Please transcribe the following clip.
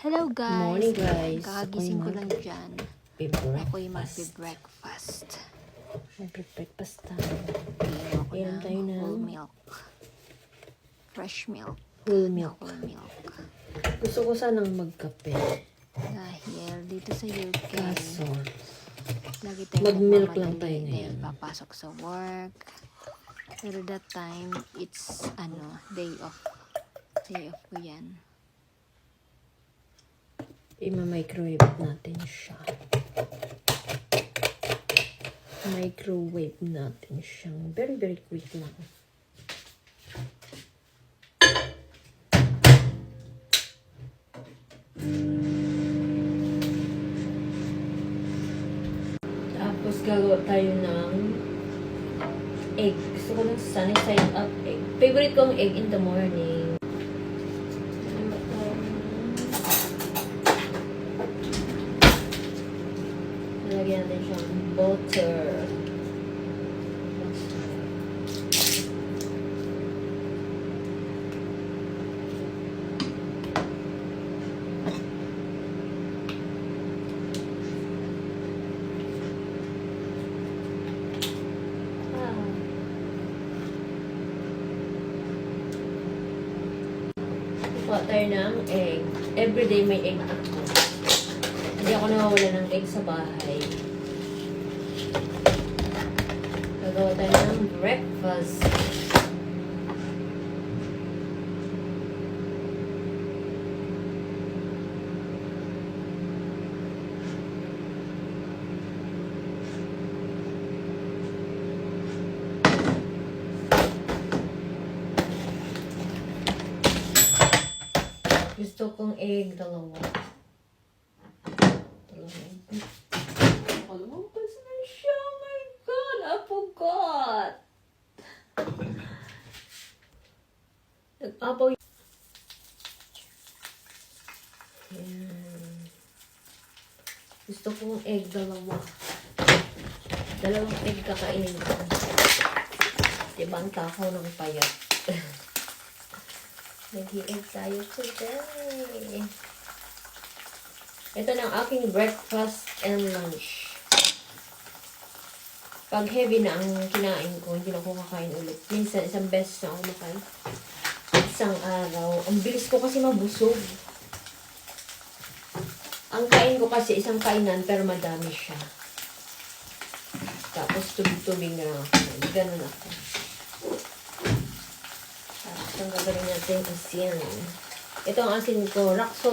Hello Morning guys! guys. Kakagising ko lang dyan. Ako'y magbe-breakfast. Magbe-breakfast tayo. Inom ako Inom tayo ng ng whole milk. Fresh milk. whole milk. Whole milk. Gusto ko sanang magkape. Dahil dito sa UK, Kaso, lagi tayo mag-milk lang tayo dahil ngayon. papasok sa work. Pero that time, it's day off. Day off ko yan. Ima-microwave natin siya. Microwave natin siyang very quick lang. Tapos gagawa tayo ng egg. Gusto ko ng sunny side up egg. Favorite kong egg in the morning. Lagyan natin siyang butter. Kuha tayo ng egg. Everyday may egg ako. Hindi ako nawawala ng egg sa bahay. Gagawa tayo ng breakfast. Gusto kong egg, dalawa. Lumampas na siya. Oh my God, I forgot. Nag-apaw yun. Ayan. Gusto kong egg, dalawa. Dalawang egg kakainin ko. Diba ang takaw ng payat? Nag-i-egg tayo today. Ito na ang aking breakfast and lunch. Pag heavy na ang kinain ko, hindi na ako kakain ulit. Minsan, isang beses na ako makain. Isang araw. Ang bilis ko kasi mabusog. Ang kain ko kasi isang kainan, pero madami siya. Tapos tubig-tubig na lang ako. Ganun ako. Tapos ang gagawin natin asin. Ito ang asin ko. Rock salt.